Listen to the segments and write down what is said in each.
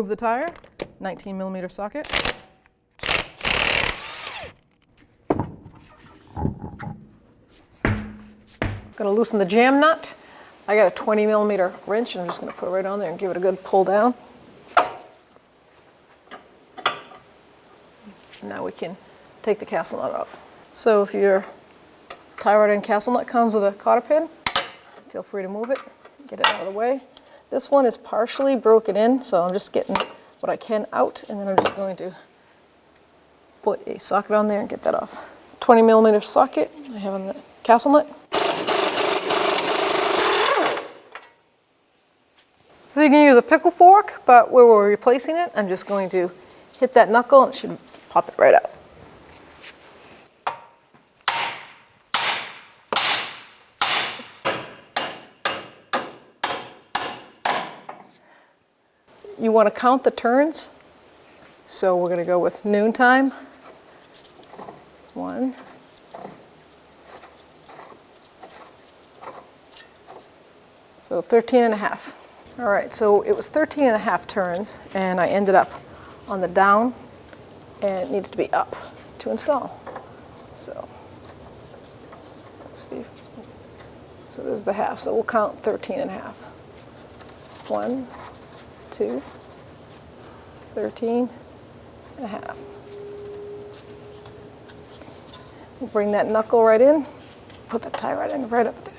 remove the tire, 19mm socket. Going to loosen the jam nut. I got a 20mm wrench, and I'm just going to put it right on there and give it a good pull down. Now we can take the castle nut off. So if your tie rod and castle nut comes with a cotter pin, feel free to move it, get it out of the way. This one is partially broken in, so I'm just getting what I can out, and then I'm just going to put a socket on there and get that off. 20mm socket I have on the castle nut. So you can use a pickle fork, but where we're replacing it, I'm just going to hit that knuckle and it should pop it right out. You want to count the turns, so we're going to go with noon time. 1. So 13.5. All right, so it was 13.5 turns, and I ended up on the down, and it needs to be up to install. So let's see. So this is the half, so we'll count 13.5. 1, 2, 13.5. We'll bring that knuckle right in, put the tie rod in right up there.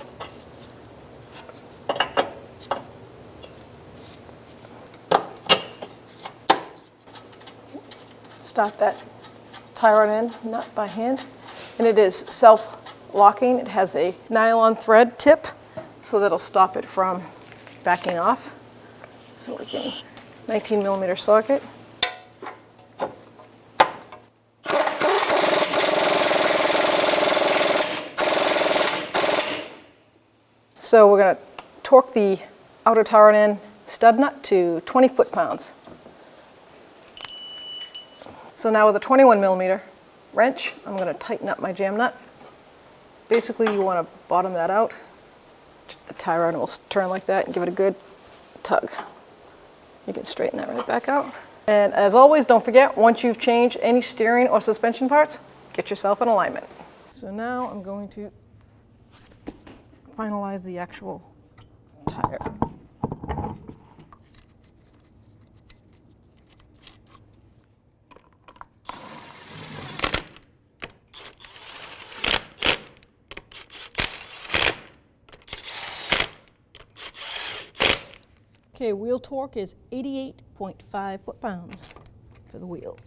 Stop that tie rod end nut by hand, and it is self-locking. It has a nylon thread tip, so that'll stop it from backing off. So we can 19mm socket. So we're going to torque the outer tie rod end stud nut to 20 foot-pounds. So now with a 21mm wrench, I'm going to tighten up my jam nut. Basically, you want to bottom that out. The tie rod will turn like that and give it a good tug. You can straighten that right back out. And as always, don't forget, once you've changed any steering or suspension parts, get yourself in alignment. So now I'm going to finalize the actual tire. Okay, wheel torque is 88.5 foot-pounds for the wheel.